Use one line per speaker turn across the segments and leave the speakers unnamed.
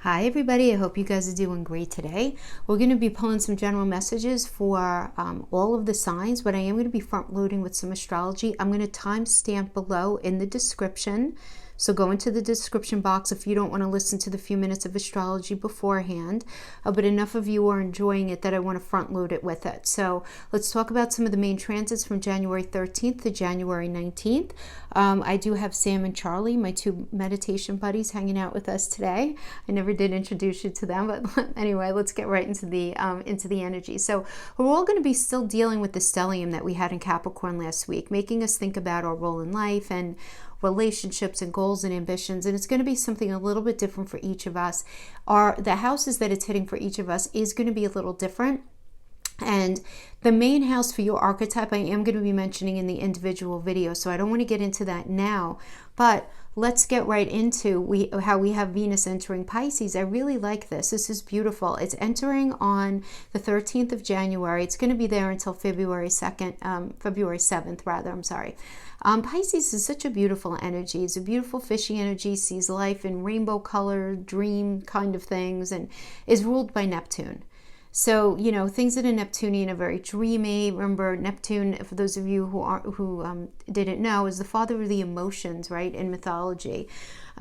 Hi everybody, I hope you guys are doing great today. We're going to be pulling some general messages for all of the signs, but I am going to be front loading with some astrology. I'm going to timestamp below in the description. So go into the description box if you don't want to listen to the few minutes of astrology beforehand. But enough of you are enjoying it that I want to front load it with it. So let's talk about some of the main transits from January 13th to January 19th. I do have Sam and Charlie, my two meditation buddies, hanging out with us today. I never did introduce you to them, but anyway, let's get right into the energy. So we're all going to be still dealing with the stellium that we had in Capricorn last week, making us think about our role in life and relationships and goals and ambitions, and it's going to be something a little bit different for each of us. The houses that it's hitting for each of us is going to be a little different. And the main house for your archetype I am going to be mentioning in the individual video, so I don't want to get into that now, but let's get right into how we have Venus entering Pisces. I really like this. This is beautiful. It's entering on the 13th of January. It's going to be there until February 7th rather, I'm sorry. Pisces is such a beautiful energy. It's a beautiful fishy energy, sees life in rainbow color, dream kind of things, and is ruled by Neptune. So, things that are Neptunian are very dreamy. Remember, Neptune, for those of you who didn't know, is the father of the emotions, right, in mythology.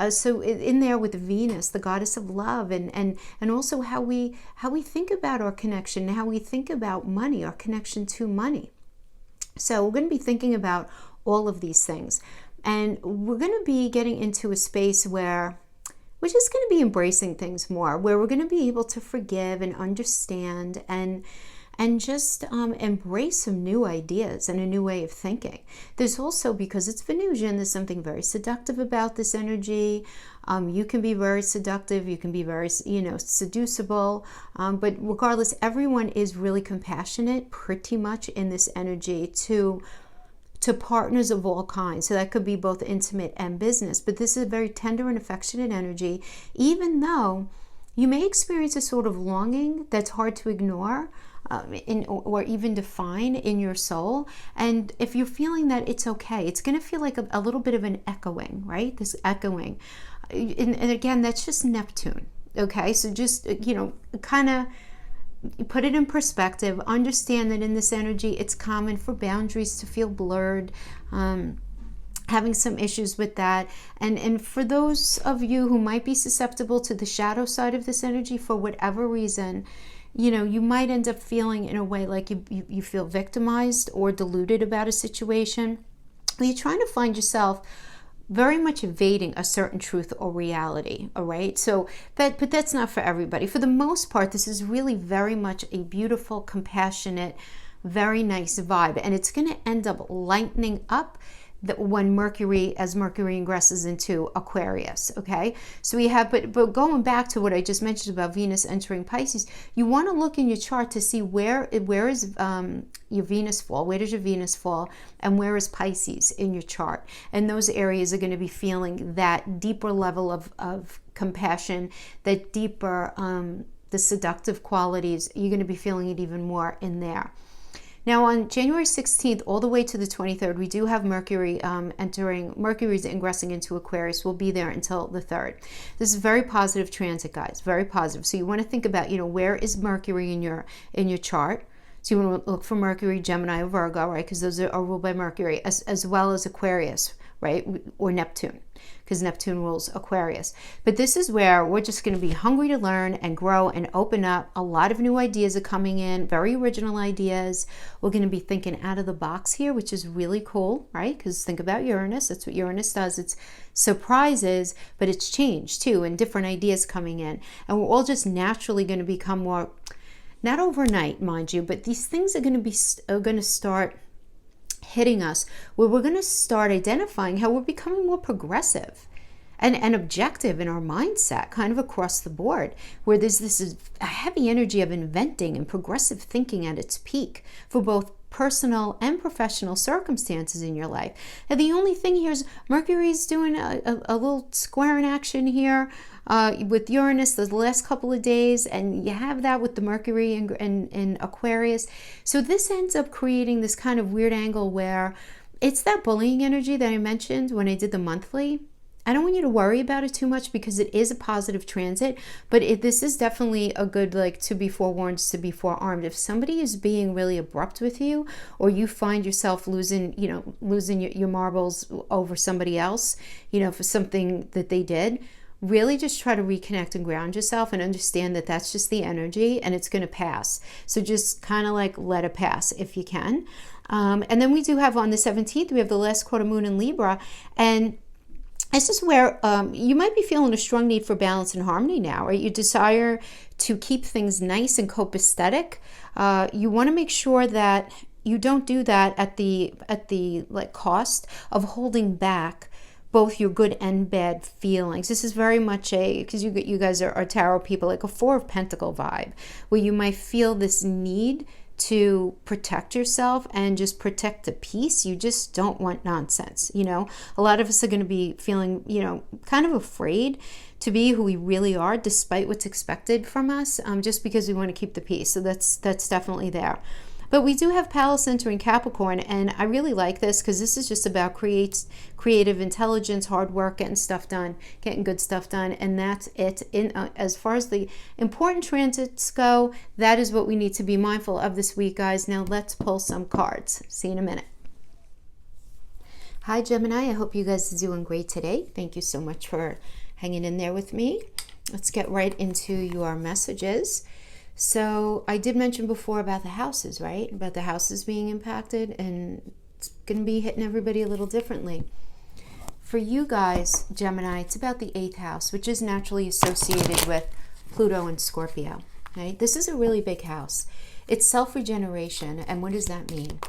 So in there with Venus, the goddess of love, and also how we think about our connection, how we think about money, our connection to money. So we're going to be thinking about all of these things. And we're going to be getting into a space where we're just going to be embracing things more, where we're going to be able to forgive and understand and just embrace some new ideas and a new way of thinking. There's also, because it's Venusian, there's something very seductive about this energy. You can be very seductive, you can be very, seducible, but regardless, everyone is really compassionate pretty much in this energy to partners of all kinds. So that could be both intimate and business, but this is a very tender and affectionate energy, even though you may experience a sort of longing that's hard to ignore or even define in your soul. And if you're feeling that, it's okay. It's going to feel like a little bit of an echoing, right? This echoing. And again, that's just Neptune. Okay, so just, kind of put it in perspective. Understand that in this energy, it's common for boundaries to feel blurred, having some issues with that. And for those of you who might be susceptible to the shadow side of this energy, for whatever reason, you might end up feeling in a way like you feel victimized or deluded about a situation. You're trying to find yourself very much evading a certain truth or reality, all right? So but that's not for everybody. For the most part, this is really very much a beautiful, compassionate, very nice vibe, and it's going to end up lightening up when Mercury ingresses into Aquarius, okay? So we have, but going back to what I just mentioned about Venus entering Pisces, you want to look in your chart to see where is your Venus fall, where does your Venus fall, and where is Pisces in your chart. And those areas are going to be feeling that deeper level of compassion, that deeper, the seductive qualities. You're going to be feeling it even more in there. Now on January 16th all the way to the 23rd, we do have Mercury's ingressing into Aquarius. We'll be there until the 3rd. This is very positive transit, guys, very positive. So you want to think about, where is Mercury in your chart? So you want to look for Mercury, Gemini, or Virgo, right? Because those are ruled by Mercury, as well as Aquarius, right? Or Neptune, because Neptune rules Aquarius. But this is where we're just going to be hungry to learn and grow and open up. A lot of new ideas are coming in, very original ideas. We're going to be thinking out of the box here, which is really cool, right? Because think about Uranus. That's what Uranus does. It's surprises, but it's change too, and different ideas coming in. And we're all just naturally going to become more, not overnight, mind you, but these things are going to start hitting us, where we're going to start identifying how we're becoming more progressive and objective in our mindset, kind of across the board, where there's this a heavy energy of inventing and progressive thinking at its peak for both personal and professional circumstances in your life. And the only thing here is Mercury's doing a little square in action here with Uranus the last couple of days, and you have that with the Mercury in Aquarius. So this ends up creating this kind of weird angle where it's that bullying energy that I mentioned when I did the monthly. I don't want you to worry about it too much because it is a positive transit, but this is definitely a good, like, to be forewarned, to be forearmed. If somebody is being really abrupt with you, or you find yourself losing your marbles over somebody else, for something that they did, really just try to reconnect and ground yourself and understand that that's just the energy and it's going to pass. So just kind of like let it pass if you can. And then we do have on the 17th, we have the last quarter moon in Libra, and this is where you might be feeling a strong need for balance and harmony now, right? You desire to keep things nice and copacetic. You want to make sure that you don't do that at the like cost of holding back both your good and bad feelings. This is very much because you guys are tarot people, like a Four of Pentacle vibe, where you might feel this need to protect yourself and just protect the peace. You just don't want nonsense. A lot of us are going to be feeling, kind of afraid to be who we really are, despite what's expected from us, just because we want to keep the peace. So that's definitely there. But we do have Pallas entering Capricorn, and I really like this because this is just about creative intelligence, hard work, getting stuff done, getting good stuff done, and that's it. As far as the important transits go, that is what we need to be mindful of this week, guys. Now let's pull some cards. See you in a minute. Hi, Gemini. I hope you guys are doing great today. Thank you so much for hanging in there with me. Let's get right into your messages. So I did mention before about the houses, right? About the houses being impacted, and it's going to be hitting everybody a little differently. For you guys, Gemini, it's about the 8th house, which is naturally associated with Pluto and Scorpio, right? This is a really big house. It's self-regeneration, and what does that mean?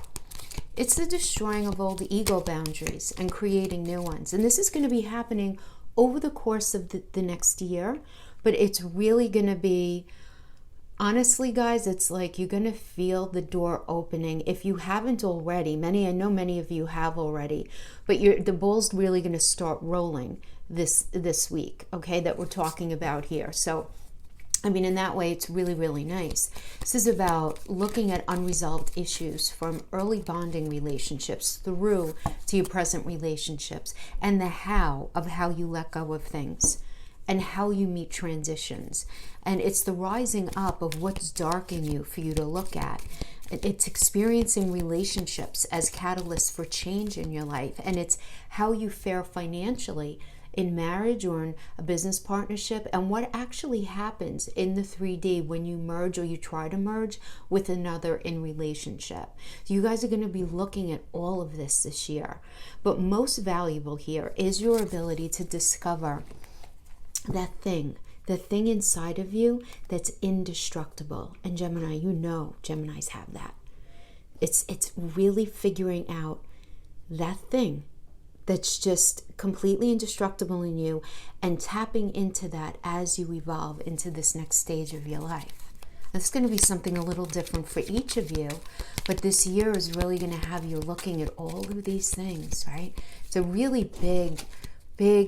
It's the destroying of old ego boundaries and creating new ones. And this is going to be happening over the course of the next year, but it's really going to be... Honestly, guys, it's like you're going to feel the door opening. If you haven't already, I know many of you have already, but the ball's really going to start rolling this week, okay, that we're talking about here. So, I mean, in that way, it's really, really nice. This is about looking at unresolved issues from early bonding relationships through to your present relationships, and the how of how you let go of things and how you meet transitions. And it's the rising up of what's dark in you for you to look at. It's experiencing relationships as catalysts for change in your life. And it's how you fare financially in marriage or in a business partnership, and what actually happens in the 3D when you merge or you try to merge with another in relationship. So you guys are going to be looking at all of this year. But most valuable here is your ability to discover that thing, the thing inside of you that's indestructible. And Gemini, Geminis have that. It's really figuring out that thing that's just completely indestructible in you and tapping into that as you evolve into this next stage of your life. It's going to be something a little different for each of you, but this year is really going to have you looking at all of these things, right? It's a really big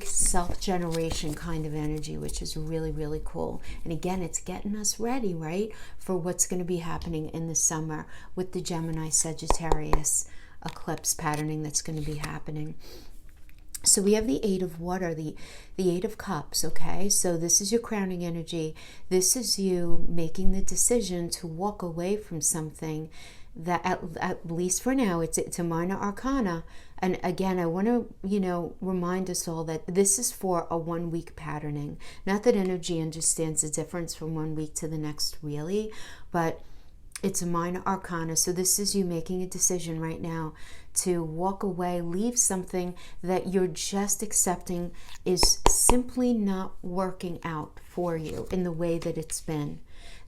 self-generation kind of energy, which is really, really cool. And again, it's getting us ready, right, for what's going to be happening in the summer with the Gemini Sagittarius eclipse patterning that's going to be happening. So we have the 8 of water, the 8 of cups, okay? So this is your crowning energy. This is you making the decision to walk away from something that, at least for now, it's a minor arcana. And again, I want to, remind us all that this is for a 1-week patterning. Not that energy understands the difference from 1 week to the next, really, but it's a minor arcana. So this is you making a decision right now to walk away, leave something that you're just accepting is simply not working out for you in the way that it's been.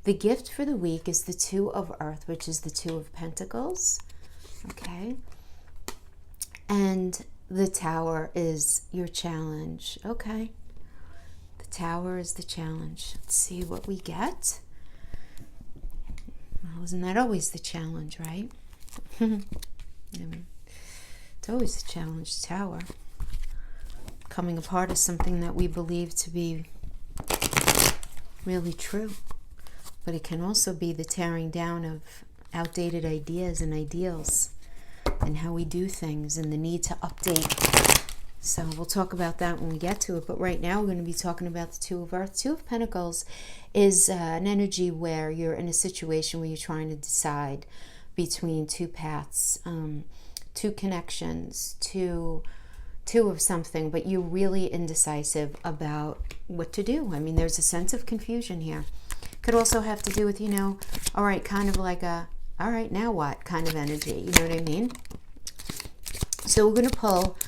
The gift for the week is the 2 of Earth, which is the 2 of Pentacles. Okay. And the Tower is your challenge. Okay. The Tower is the challenge. Let's see what we get. Well, isn't that always the challenge, right? It's always a challenge, Tower. Coming apart is something that we believe to be really true. But it can also be the tearing down of outdated ideas and ideals and how we do things, and the need to update So we'll talk about that when we get to it. But right now we're going to be talking about the Two of Earth. Two of Pentacles is an energy where you're in a situation where you're trying to decide between two paths, two connections, two of something, but you're really indecisive about what to do. I mean, there's a sense of confusion here. Could also have to do with, all right, kind of like a, all right, now what kind of energy, you know what I mean? So we're going to pull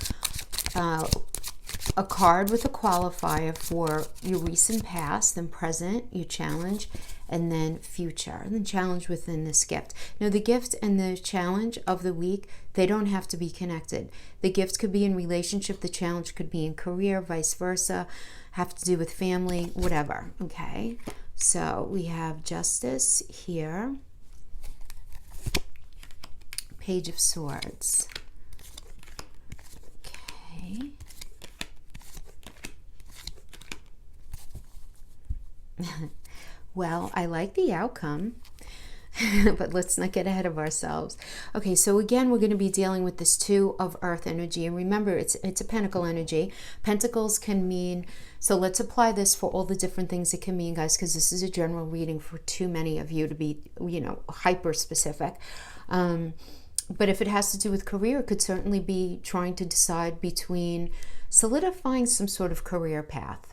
a card with a qualifier for your recent past, then present, your challenge, and then future, and then challenge within this gift. Now, the gift and the challenge of the week, they don't have to be connected. The gift could be in relationship, the challenge could be in career, vice versa, have to do with family, whatever, okay? So we have Justice here, Page of Swords, okay. Well, I like the outcome, but let's not get ahead of ourselves. Okay, so again, we're going to be dealing with this Two of Earth energy. And remember, it's a pentacle energy. Pentacles can mean, so let's apply this for all the different things it can mean, guys, because this is a general reading for too many of you to be, hyper specific. But if it has to do with career, it could certainly be trying to decide between solidifying some sort of career path.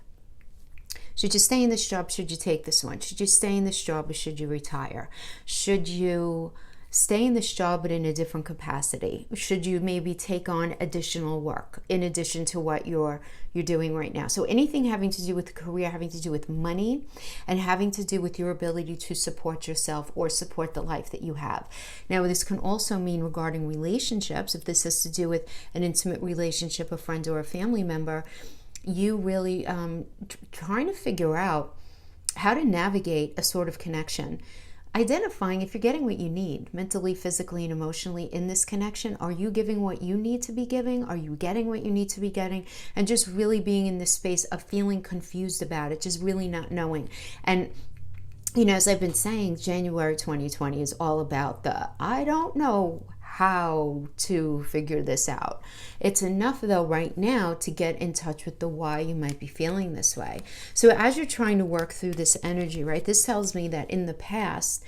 Should you stay in this job? Should you take this one? Should you stay in this job or should you retire? Should you stay in this job but in a different capacity? Should you maybe take on additional work in addition to what you're doing right now? So anything having to do with career, having to do with money, and having to do with your ability to support yourself or support the life that you have. Now, this can also mean regarding relationships. If this has to do with an intimate relationship, a friend or a family member, you really trying to figure out how to navigate a sort of connection. Identifying if you're getting what you need mentally, physically, and emotionally in this connection. Are you giving what you need to be giving? Are you getting what you need to be getting? And just really being in this space of feeling confused about it, just really not knowing. And as I've been saying, January 2020 is all about the I don't know how to figure this out. It's enough though right now to get in touch with the why you might be feeling this way. So as you're trying to work through this energy, right, this tells me that in the past,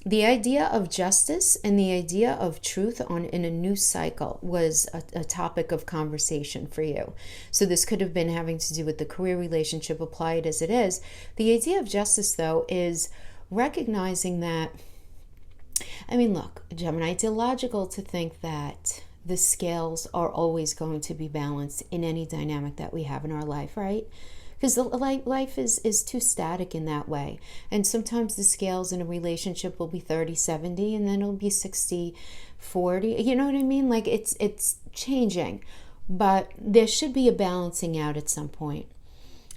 the idea of justice and the idea of truth in a new cycle was a topic of conversation for you. So this could have been having to do with the career relationship, apply it as it is. The idea of justice though is recognizing that, look, Gemini, it's illogical to think that the scales are always going to be balanced in any dynamic that we have in our life, right? Because life is too static in that way. And sometimes the scales in a relationship will be 30-70 and then it'll be 60-40. You know what I mean? Like it's changing. But there should be a balancing out at some point.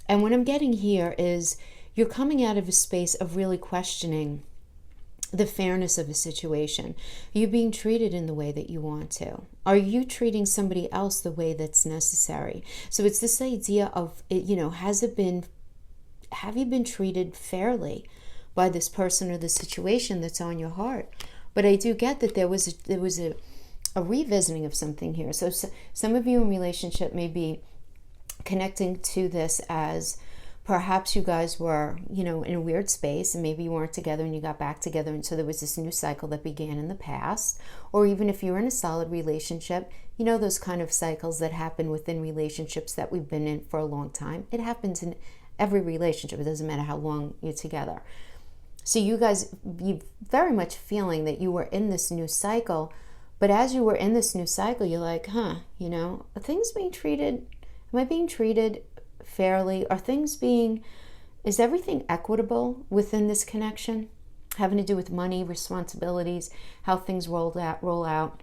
And what I'm getting here is you're coming out of a space of really questioning the fairness of a situation. Are you being treated in the way that you want to? Are you treating somebody else the way that's necessary? So it's this idea of, have you been treated fairly by this person or the situation that's on your heart? But I do get that there was a revisiting of something here. So some of you in relationship may be connecting to this as perhaps you guys were, in a weird space and maybe you weren't together and you got back together. And so there was this new cycle that began in the past. Or even if you're in a solid relationship, those kind of cycles that happen within relationships that we've been in for a long time. It happens in every relationship. It doesn't matter how long you're together. So you very much feeling that you were in this new cycle. But as you were in this new cycle, you're like, are things being treated? Am I being treated fairly? Is everything equitable within this connection? Having to do with money, responsibilities, how things roll out,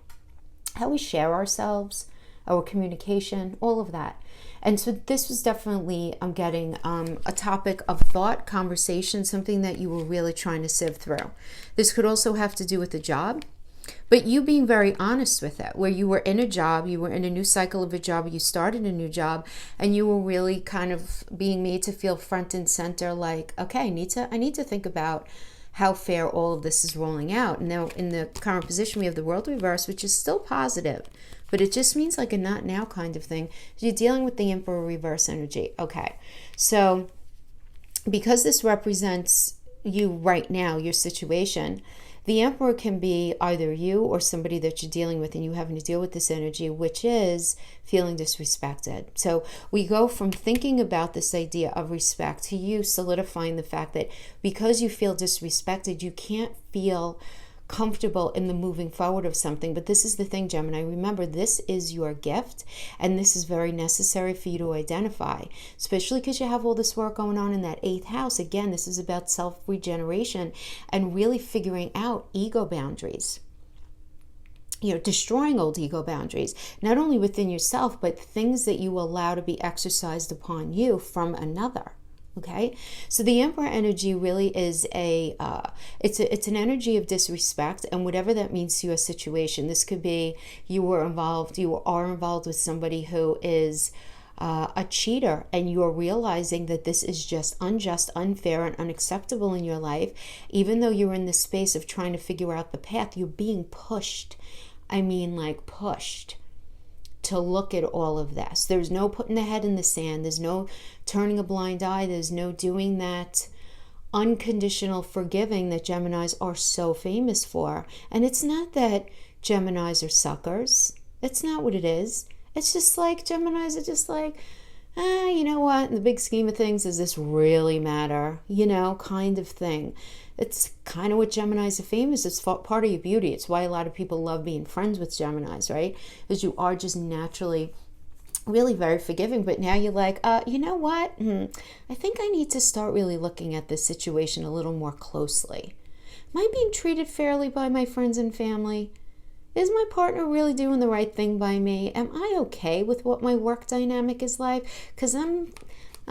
how we share ourselves, our communication, all of that. And so this was definitely, I'm getting a topic of thought, conversation, something that you were really trying to sieve through. This could also have to do with the job. But you being very honest with it, where you were in a job, you were in a new cycle of a job, you started a new job, and you were really kind of being made to feel front and center, like, okay, I need to think about how fair all of this is rolling out. And now in the current position, we have the World reverse, which is still positive, but it just means like a not now kind of thing. You're dealing with the Emperor reverse energy. Okay, so because this represents you right now, your situation, the Emperor can be either you or somebody that you're dealing with, and you having to deal with this energy, which is feeling disrespected. So we go from thinking about this idea of respect to you solidifying the fact that because you feel disrespected, you can't feel comfortable in the moving forward of something. But this is the thing, Gemini, remember, this is your gift, and this is very necessary for you to identify, especially because you have all this work going on in that 8th house. Again, this is about self-regeneration and really figuring out ego boundaries, destroying old ego boundaries, not only within yourself, but things that you allow to be exercised upon you from another. Okay, so the Emperor energy really is it's an energy of disrespect, and whatever that means to your situation. This could be you are involved with somebody who is a cheater, and you're realizing that this is just unjust, unfair, and unacceptable in your life. Even though you're in this space of trying to figure out the path, you're being pushed. I mean, like pushed to look at all of this. There's no putting the head in the sand. There's no turning a blind eye. There's no doing that unconditional forgiving that Geminis are so famous for. And it's not that Geminis are suckers. That's not what it is. It's just like Geminis are just like, you know what, in the big scheme of things, does this really matter? Kind of thing. It's kind of what Geminis are famous. It's part of your beauty. It's why a lot of people love being friends with Geminis, right? Because you are just naturally really very forgiving. But now you're like, you know what? I think I need to start really looking at this situation a little more closely. Am I being treated fairly by my friends and family? Is my partner really doing the right thing by me? Am I okay with what my work dynamic is like? Because I'm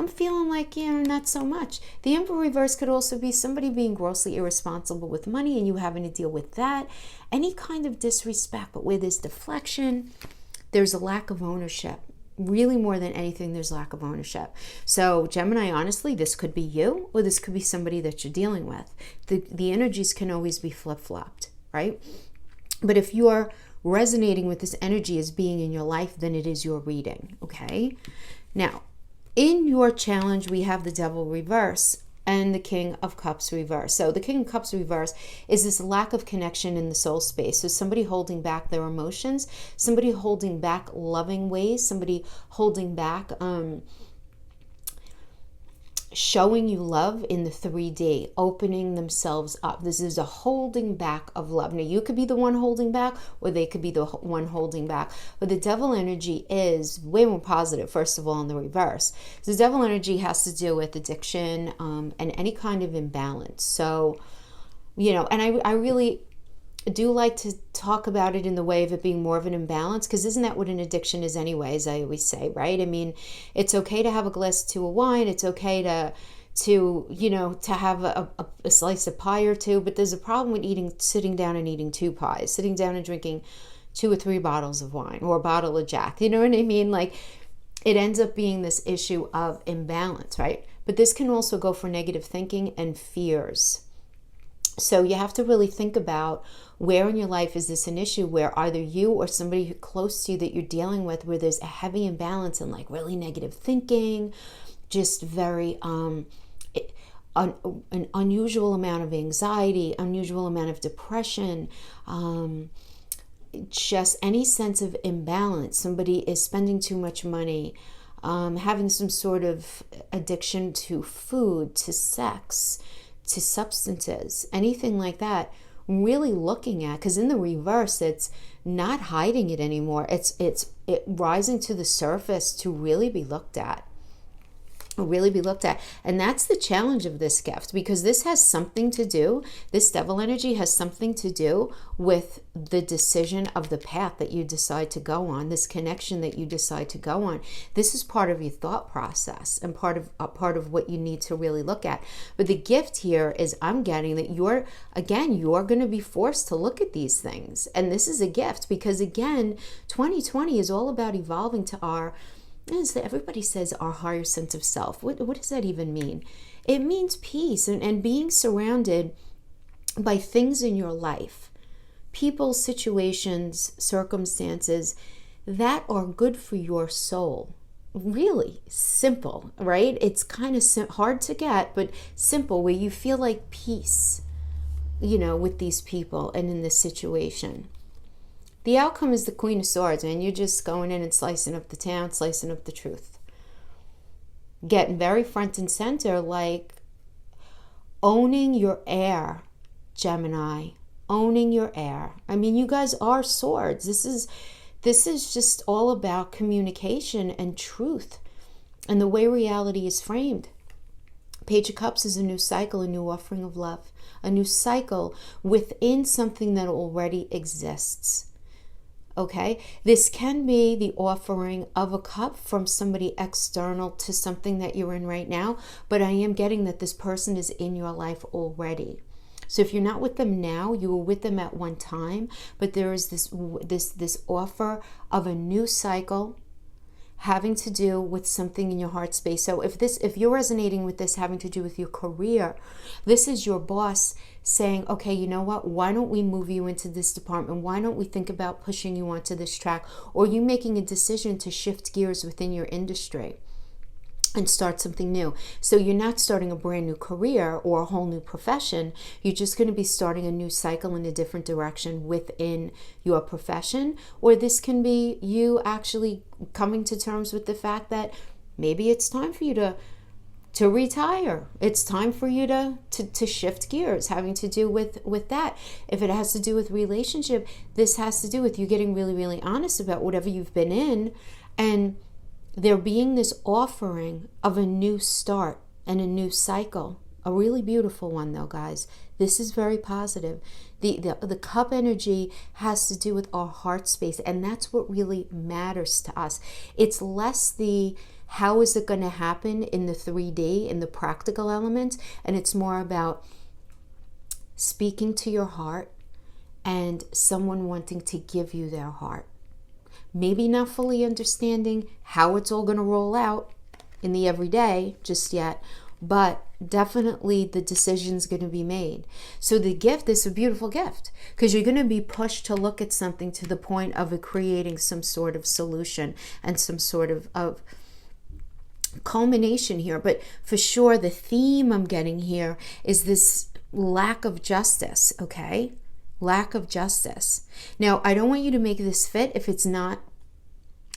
feeling like, not so much. The Emperor reverse could also be somebody being grossly irresponsible with money and you having to deal with that. Any kind of disrespect, but where there's deflection, there's a lack of ownership. Really, more than anything, there's lack of ownership. So Gemini, honestly, this could be you or this could be somebody that you're dealing with. The energies can always be flip-flopped, right? But if you're resonating with this energy as being in your life, then it is your reading, okay? Now, in your challenge, we have the Devil reverse and the King of Cups reverse. So the King of Cups reverse is this lack of connection in the soul space. So somebody holding back their emotions, somebody holding back loving ways, somebody holding back showing you love in the 3D, opening themselves up. This is a holding back of love. Now, you could be the one holding back, or they could be the one holding back. But the Devil energy is way more positive, first of all, in the reverse. So the Devil energy has to do with addiction and any kind of imbalance. So, and I really do like to talk about it in the way of it being more of an imbalance, because isn't that what an addiction is anyway, as I always say, right? I mean, it's okay to have a glass or two of wine. It's okay to have a slice of pie or two, but there's a problem with sitting down and eating 2 pies, sitting down and drinking 2 or 3 bottles of wine or a bottle of Jack. You know what I mean? Like, it ends up being this issue of imbalance, right? But this can also go for negative thinking and fears. So you have to really think about where in your life is this an issue where either you or somebody close to you that you're dealing with, where there's a heavy imbalance and like really negative thinking, just very an unusual amount of anxiety, unusual amount of depression, just any sense of imbalance. Somebody is spending too much money, having some sort of addiction to food, to sex, to substances, anything like that. Really looking at, because in the reverse, it's not hiding it anymore. It's rising to the surface to really be looked at. And that's the challenge of this gift, because this has something to do, this Devil energy has something to do with the decision of the path that you decide to go on, this connection that you decide to go on. This is part of your thought process and part of what you need to really look at. But the gift here is, I'm getting that you're going to be forced to look at these things. And this is a gift, because again, 2020 is all about evolving to everybody says our higher sense of self. What does that even mean? It means peace and being surrounded by things in your life, people, situations, circumstances that are good for your soul. Really simple, right? It's kind of hard to get, but simple, where you feel like peace, with these people and in this situation. The outcome is the Queen of Swords, man. You're just going in and slicing up the town, slicing up the truth. Getting very front and center, like owning your air, Gemini. Owning your air. I mean, you guys are swords. This is just all about communication and truth and the way reality is framed. Page of Cups is a new cycle, a new offering of love, a new cycle within something that already exists. Okay, this can be the offering of a cup from somebody external to something that you're in right now, but I am getting that this person is in your life already. So if you're not with them now, you were with them at one time, but there is this offer of a new cycle having to do with something in your heart space. So if you're resonating with this having to do with your career, this is your boss saying, okay, you know what, why don't we move you into this department? Why don't we think about pushing you onto this track? Or you making a decision to shift gears within your industry and start something new. So you're not starting a brand new career or a whole new profession. You're just going to be starting a new cycle in a different direction within your profession. Or this can be you actually coming to terms with the fact that maybe it's time for you to retire. It's time for you to shift gears, having to do with that. If it has to do with relationship, this has to do with you getting really, really honest about whatever you've been in, and there being this offering of a new start and a new cycle. A really beautiful one though, guys. This is very positive. The cup energy has to do with our heart space, and that's what really matters to us. It's less the how is it going to happen in the 3D, in the practical element, and it's more about speaking to your heart and someone wanting to give you their heart. Maybe not fully understanding how it's all going to roll out in the everyday just yet, but definitely the decision's going to be made. So the gift is a beautiful gift because you're going to be pushed to look at something to the point of it creating some sort of solution and some sort of culmination here. But for sure, the theme I'm getting here is this lack of justice, okay? Lack of justice. Now, I don't want you to make this fit if it's not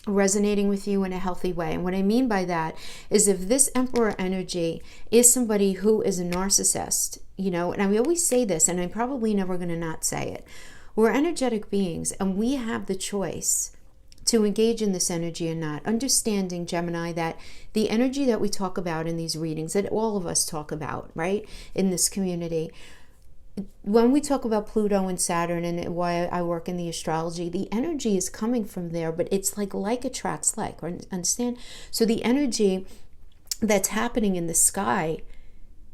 resonating with you in a healthy way. And what I mean by that is if this Emperor energy is somebody who is a narcissist, and I always say this, and I'm probably never going to not say it. We're energetic beings, and we have the choice to engage in this energy or not. Understanding, Gemini, that the energy that we talk about in these readings, that all of us talk about, right, in this community, when we talk about Pluto and Saturn and why I work in the astrology, the energy is coming from there, but it's like attracts like, understand? So the energy that's happening in the sky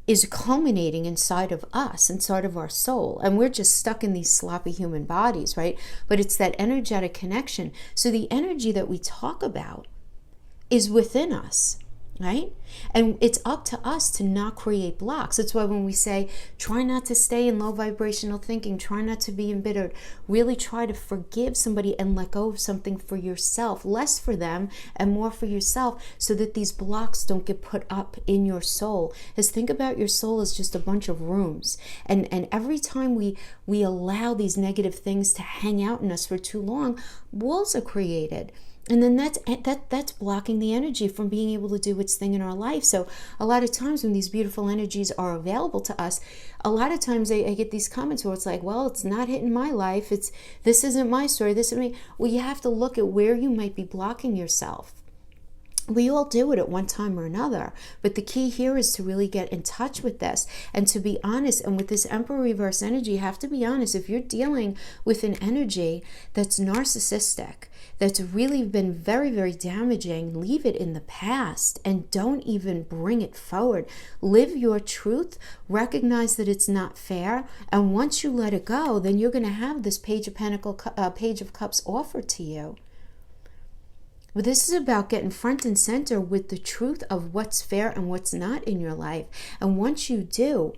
is culminating inside of us, inside of our soul. And we're just stuck in these sloppy human bodies, right? But it's that energetic connection. So the energy that we talk about is within us, right? And it's up to us to not create blocks. That's why when we say, try not to stay in low vibrational thinking, try not to be embittered, really try to forgive somebody and let go of something for yourself, less for them and more for yourself, so that these blocks don't get put up in your soul. Because think about your soul as just a bunch of rooms. And every time we allow these negative things to hang out in us for too long, walls are created. And then that's blocking the energy from being able to do its thing in our life. So a lot of times when these beautiful energies are available to us, a lot of times I get these comments where it's like, well, it's not hitting my life. This isn't my story. This isn't me. Well, you have to look at where you might be blocking yourself. We all do it at one time or another, but the key here is to really get in touch with this and to be honest. And with this Emperor reverse energy, you have to be honest. If you're dealing with an energy that's narcissistic, that's really been very, very damaging, leave it in the past and don't even bring it forward. Live your truth, recognize that it's not fair, and once you let it go, then you're going to have this Page of Cups offered to you. But this is about getting front and center with the truth of what's fair and what's not in your life. And once you do,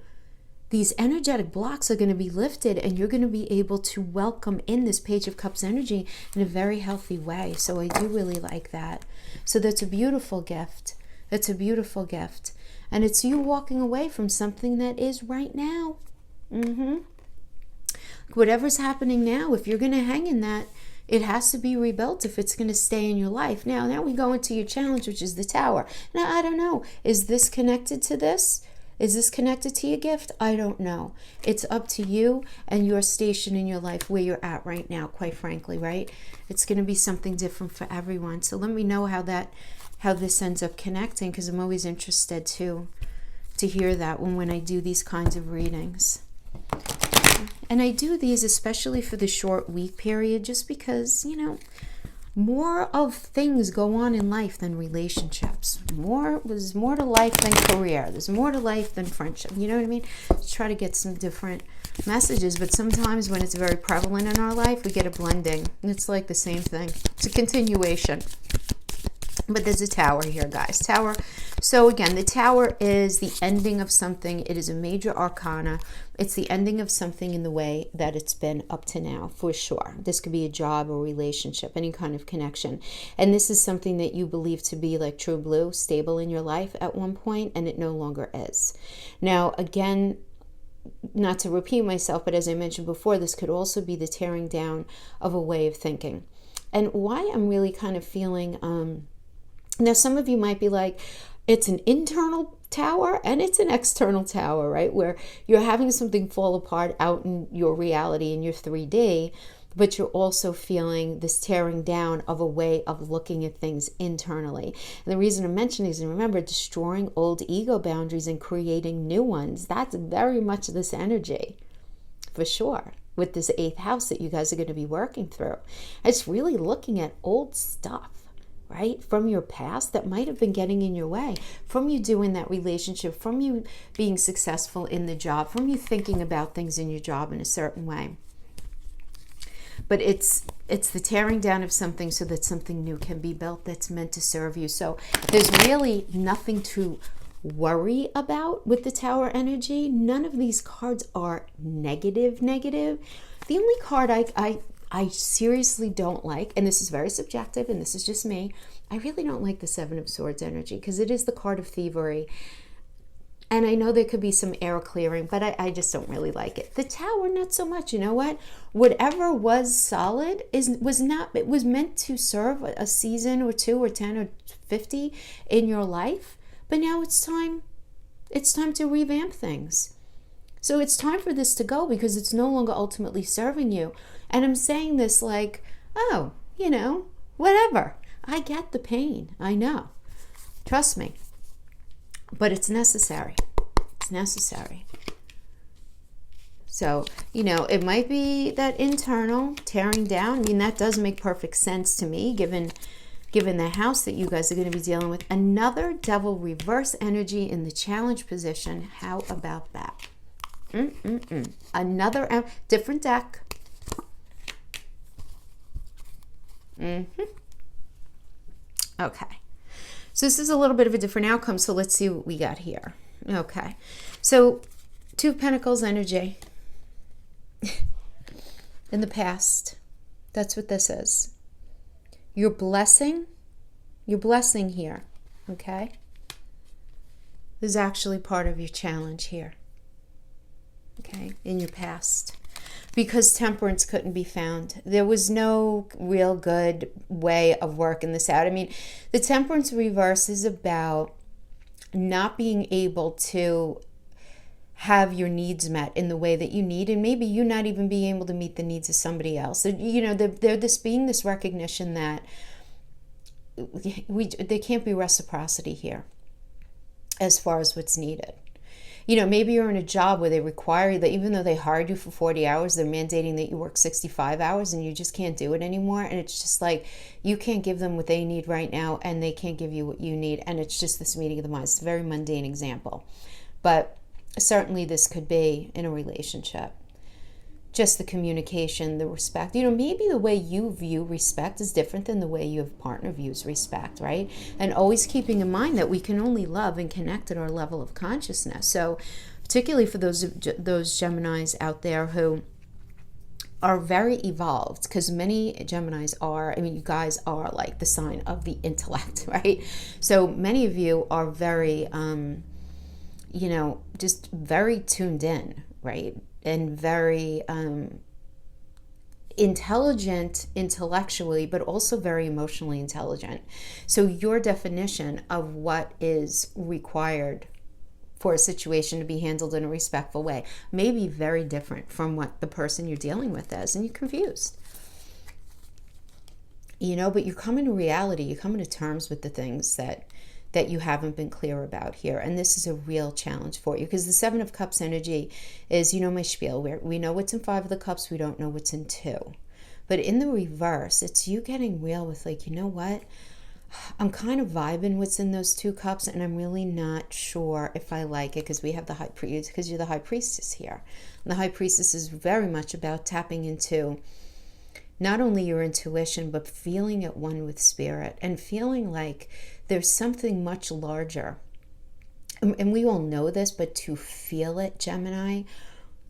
these energetic blocks are going to be lifted, and you're going to be able to welcome in this Page of Cups energy in a very healthy way. So I do really like that. So that's a beautiful gift. That's a beautiful gift. And it's you walking away from something that is right now. Whatever's happening now, if you're going to hang in that, it has to be rebuilt if it's going to stay in your life. Now we go into your challenge, which is the Tower. Now, I don't know. Is this connected to this? Is this connected to your gift? I don't know. It's up to you and your station in your life, where you're at right now, quite frankly, right? It's going to be something different for everyone. So let me know how this ends up connecting, because I'm always interested to hear that when I do these kinds of readings. And I do these especially for the short week period, just because, more of things go on in life than relationships. There's more to life than career. There's more to life than friendship. You know what I mean? Try to get some different messages, but sometimes when it's very prevalent in our life, we get a blending. It's like the same thing. It's a continuation. But there's a Tower here, guys. Tower. So again, the Tower is the ending of something. It is a major arcana. It's the ending of something in the way that it's been up to now, for sure. This could be a job or relationship, any kind of connection. And this is something that you believe to be like true blue, stable in your life at one point, and it no longer is. Now, again, not to repeat myself, but as I mentioned before, this could also be the tearing down of a way of thinking. And why I'm really kind of feeling... Now, some of you might be like, it's an internal tower and it's an external tower, right? Where you're having something fall apart out in your reality, in your 3D, but you're also feeling this tearing down of a way of looking at things internally. And the reason I'm mentioning is, remember, destroying old ego boundaries and creating new ones. That's very much this energy, for sure, with this 8th house that you guys are going to be working through. It's really looking at old stuff, right, from your past that might have been getting in your way, from you doing that relationship, from you being successful in the job, from you thinking about things in your job in a certain way. But it's the tearing down of something so that something new can be built that's meant to serve you. So there's really nothing to worry about with the Tower energy. None of these cards are negative. The only card I seriously don't like, and this is very subjective, and this is just me, I really don't like the 7 of Swords energy, because it is the card of thievery. And I know there could be some air clearing, but I just don't really like it. The Tower, not so much. You know what? Whatever was solid was meant to serve a season or 2 or 10 or 50 in your life. But now it's time to revamp things. So it's time for this to go, because it's no longer ultimately serving you. And I'm saying this like, oh, whatever. I get the pain. I know. Trust me. But it's necessary. It's necessary. So, it might be that internal tearing down. I mean, that does make perfect sense to me, given the house that you guys are going to be dealing with. Another Devil reverse energy in the challenge position. How about that? Another different deck. Okay. So this is a little bit of a different outcome. So let's see what we got here. Okay. So 2 of Pentacles energy in the past. That's what this is. Your blessing here. Okay. This is actually part of your challenge here. Okay. In your past. Because temperance couldn't be found. There was no real good way of working this out. I mean, the temperance reverse is about not being able to have your needs met in the way that you need, and maybe you not even being able to meet the needs of somebody else. There being this recognition that there can't be reciprocity here as far as what's needed. Maybe you're in a job where they require that, even though they hired you for 40 hours, they're mandating that you work 65 hours and you just can't do it anymore. And it's just like, you can't give them what they need right now and they can't give you what you need. And it's just this meeting of the minds. It's a very mundane example. But certainly this could be in a relationship. Just the communication, the respect. Maybe the way you view respect is different than the way your partner views respect, right? And always keeping in mind that we can only love and connect at our level of consciousness. So particularly for those Geminis out there who are very evolved, because many Geminis are, I mean, you guys are like the sign of the intellect, right? So many of you are very, just very tuned in, right? And very intelligent intellectually, but also very emotionally intelligent. So your definition of what is required for a situation to be handled in a respectful way may be very different from what the person you're dealing with is, and you're confused. But you come into reality, you come into terms with the things that you haven't been clear about here. And this is a real challenge for you, because the Seven of Cups energy is, my spiel, where we know what's in Five of the Cups, we don't know what's in Two. But in the reverse, it's you getting real with like, you know what? I'm kind of vibing what's in those two cups, and I'm really not sure if I like it, because we have the high priest, because you're the high priestess here. And the high priestess is very much about tapping into not only your intuition, but feeling at one with spirit and feeling like there's something much larger. And we all know this, but to feel it, Gemini,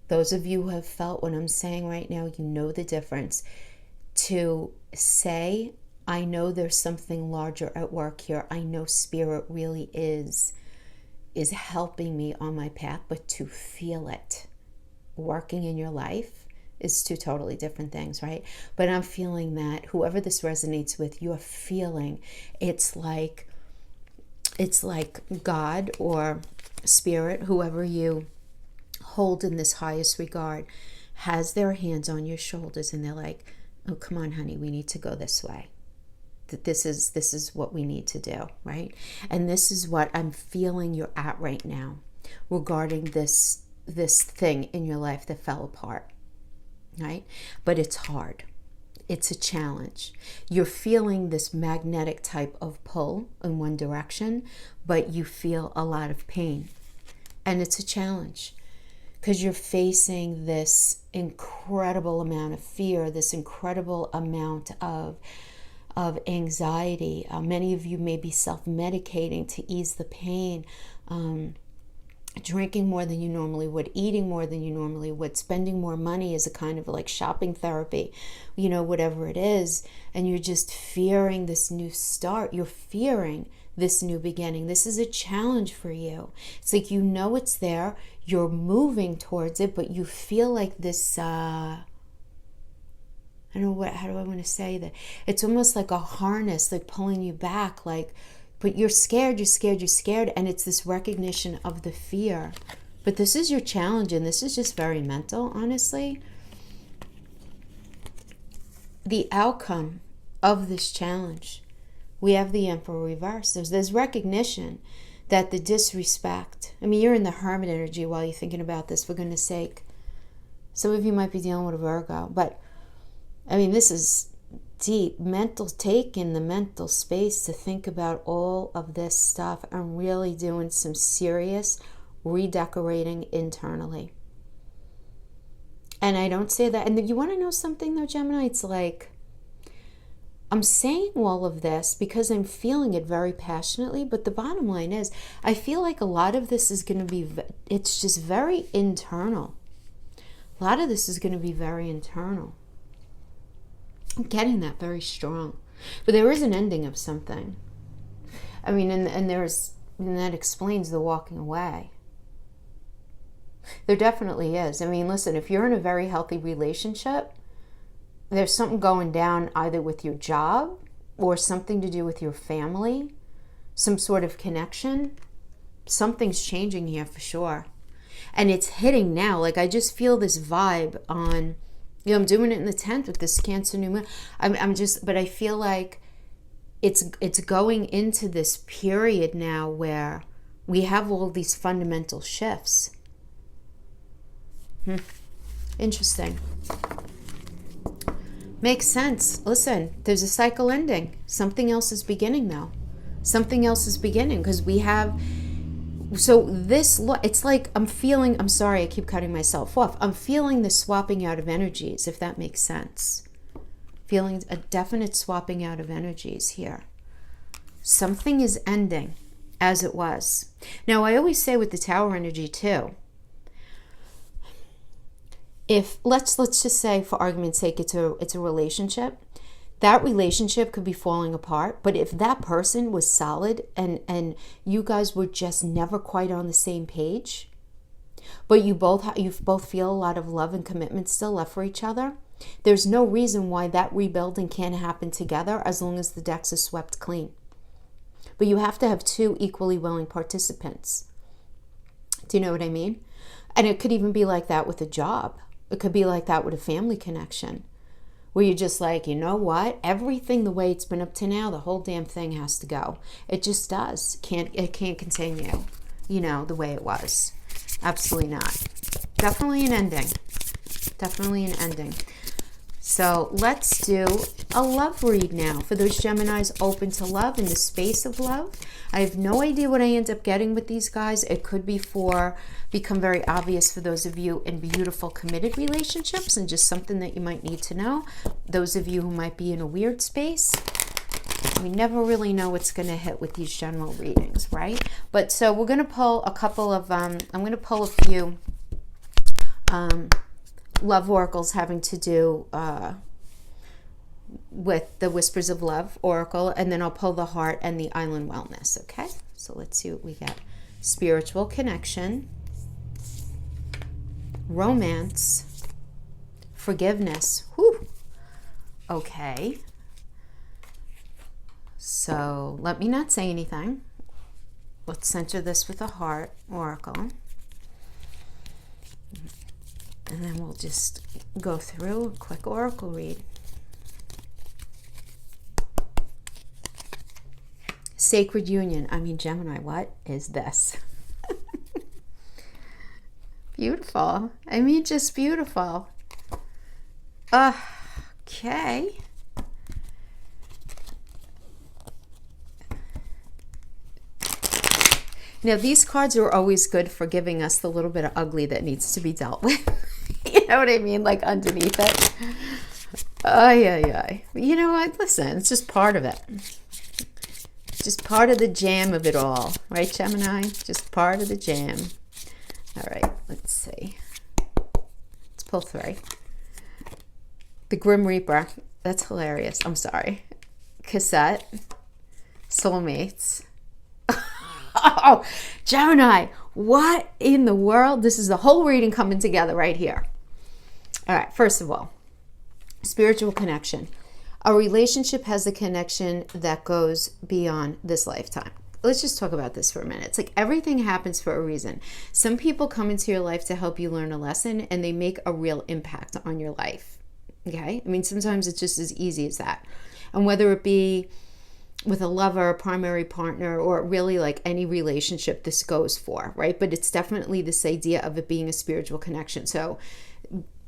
those of you who have felt what I'm saying right now, you know the difference. To say, I know there's something larger at work here. I know spirit really is helping me on my path, but to feel it working in your life is two totally different things, right? But I'm feeling that whoever this resonates with, you're feeling it's like God or spirit, whoever you hold in this highest regard, has their hands on your shoulders, and they're like, oh, come on, honey, we need to go this way. That this is what we need to do, right? And this is what I'm feeling you're at right now regarding this thing in your life that fell apart, right? But it's hard. It's a challenge. You're feeling this magnetic type of pull in one direction, but you feel a lot of pain. And it's a challenge because you're facing this incredible amount of fear, this incredible amount of anxiety. Many of you may be self-medicating to ease the pain, drinking more than you normally would, eating more than you normally would, spending more money as a kind of like shopping therapy, whatever it is. And you're just fearing this new start. You're fearing this new beginning. This is a challenge for you. It's like, it's there. You're moving towards it, but you feel like this, how do I want to say that? It's almost like a harness, like pulling you back, but you're scared, and it's this recognition of the fear. But this is your challenge, and this is just very mental, honestly. The outcome of this challenge, we have the Emperor reversed. There's recognition that the disrespect, you're in the Hermit energy while you're thinking about this, for goodness sake. Some of you might be dealing with a Virgo, but this is deep mental, take in the mental space to think about all of this stuff and really doing some serious redecorating internally. And I don't say that. And you want to know something though, Gemini? It's like, I'm saying all of this because I'm feeling it very passionately, but the bottom line is, I feel like a lot of this is going to be, it's just very internal. A lot of this is going to be very internal. I'm getting that very strong. But there is an ending of something. And that explains the walking away. There definitely is. Listen, if you're in a very healthy relationship, there's something going down either with your job or something to do with your family, some sort of connection. Something's changing here for sure. And it's hitting now. Like, I just feel this vibe on, I'm doing it in the 10th with this Cancer new moon. But I feel like it's going into this period now where we have all these fundamental shifts. Interesting. Makes sense. Listen, there's a cycle ending. Something else is beginning now. Something else is beginning because we have... So it's like I'm sorry, I keep cutting myself off. I'm feeling the swapping out of energies, if that makes sense. Feeling a definite swapping out of energies here. Something is ending as it was. Now, I always say with the Tower energy too, if let's just say, for argument's sake, it's a relationship. That relationship could be falling apart, but if that person was solid and you guys were just never quite on the same page, but you both feel a lot of love and commitment still left for each other, there's no reason why that rebuilding can't happen together as long as the decks are swept clean. But you have to have two equally willing participants. Do you know what I mean? And it could even be like that with a job. It could be like that with a family connection, where you're just like, you know what? Everything the way it's been up to now, the whole damn thing has to go. It just does. It can't continue, the way it was. Absolutely not. Definitely an ending. Definitely an ending. So let's do a love read now for those Geminis open to love, in the space of love. I have no idea what I end up getting with these guys. It could become very obvious for those of you in beautiful committed relationships, and just something that you might need to know. Those of you who might be in a weird space, we never really know what's going to hit with these general readings, right? But so we're going to pull a couple of, I'm going to pull a few love oracles having to do with the Whispers of Love oracle, and then I'll pull the Heart and the Island Wellness. Okay, so let's see what we got. Spiritual connection, romance, forgiveness. Whew. Okay, so let me not say anything. Let's center this with a Heart oracle. And then we'll just go through a quick oracle read. Sacred union. I mean, Gemini, what is this? Beautiful. I mean, just beautiful. Okay. Now, these cards are always good for giving us the little bit of ugly that needs to be dealt with. You know what I mean? Like underneath it. But you know what? Listen, it's just part of it. Just part of the jam of it all. Right, Gemini? Just part of the jam. All right, let's see. Let's pull three. The Grim Reaper. That's hilarious. I'm sorry. Cassette. Soulmates. Oh, Gemini, what in the world? This is the whole reading coming together right here. All right, first of all, spiritual connection. A relationship has a connection that goes beyond this lifetime. Let's just talk about this for a minute. It's like everything happens for a reason. Some people come into your life to help you learn a lesson, and they make a real impact on your life. Okay? I mean, sometimes it's just as easy as that. And whether it be with a lover, a primary partner, or really like any relationship this goes for, right? But it's definitely this idea of it being a spiritual connection. So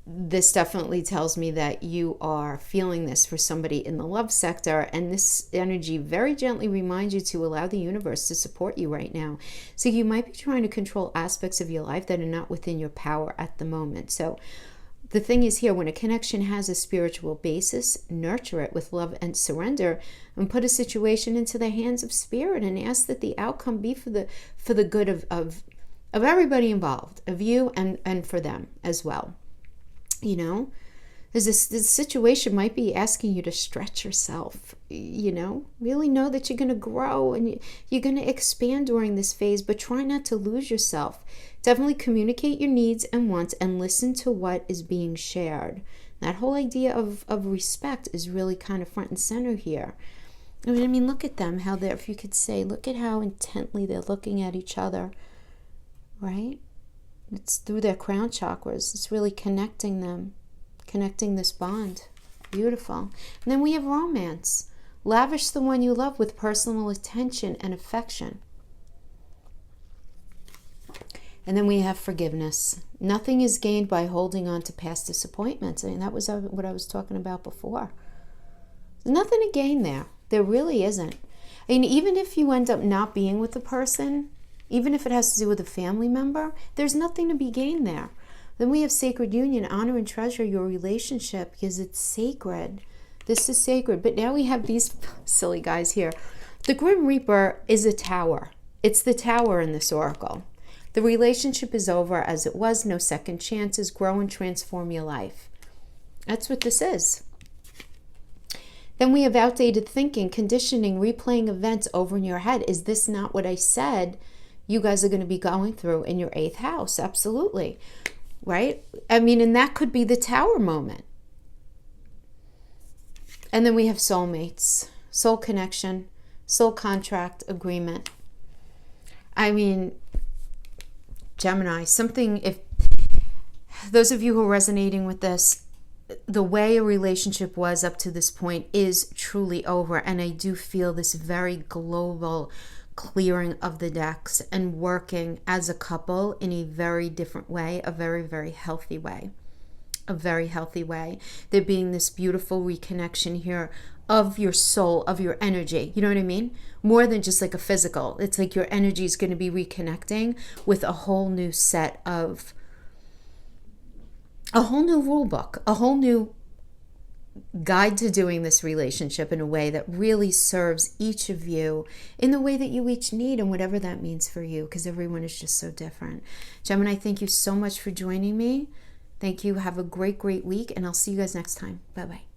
this definitely tells me that you are feeling this for somebody in the love sector, and this energy very gently reminds you to allow the universe to support you right now. So you might be trying to control aspects of your life that are not within your power at the moment. So the thing is here, when a connection has a spiritual basis, nurture it with love and surrender, and put a situation into the hands of spirit and ask that the outcome be for the good of everybody involved, of you and for them as well. You know, this situation might be asking you to stretch yourself, really know that you're going to grow and you're going to expand during this phase, but try not to lose yourself. Definitely communicate your needs and wants and listen to what is being shared. That whole idea of respect is really kind of front and center here. I mean, look at them, how if you could say, look at how intently they're looking at each other, right? It's through their crown chakras. It's really connecting them, connecting this bond. Beautiful. And then we have romance. Lavish the one you love with personal attention and affection. And then we have forgiveness. Nothing is gained by holding on to past disappointments. I mean, that was what I was talking about before. There's nothing to gain there. There really isn't. I mean, even if you end up not being with the person, even if it has to do with a family member, there's nothing to be gained there. Then we have sacred union. Honor and treasure your relationship because it's sacred. This is sacred. But now we have these silly guys here. The Grim Reaper is a tower. It's the tower in this oracle. The relationship is over as it was. No second chances. Grow and transform your life. That's what this is. Then we have outdated thinking, conditioning, replaying events over in your head. Is this not what I said you guys are going to be going through in your 8th house? Absolutely. Right? I mean, and that could be the Tower moment. And then we have soulmates, soul connection, soul contract, agreement. I mean, Gemini, something, if those of you who are resonating with this, the way a relationship was up to this point is truly over. And I do feel this very global clearing of the decks and working as a couple in a very different way, a very, very healthy way. A very healthy way. There being this beautiful reconnection here of your soul, of your energy. You know what I mean? More than just like a physical. It's like your energy is going to be reconnecting with a whole new set of, a whole new rule book, a whole new guide to doing this relationship in a way that really serves each of you in the way that you each need, and whatever that means for you, because everyone is just so different. Gemini, thank you so much for joining me. Thank you. Have a great, great week, and I'll see you guys next time. Bye-bye.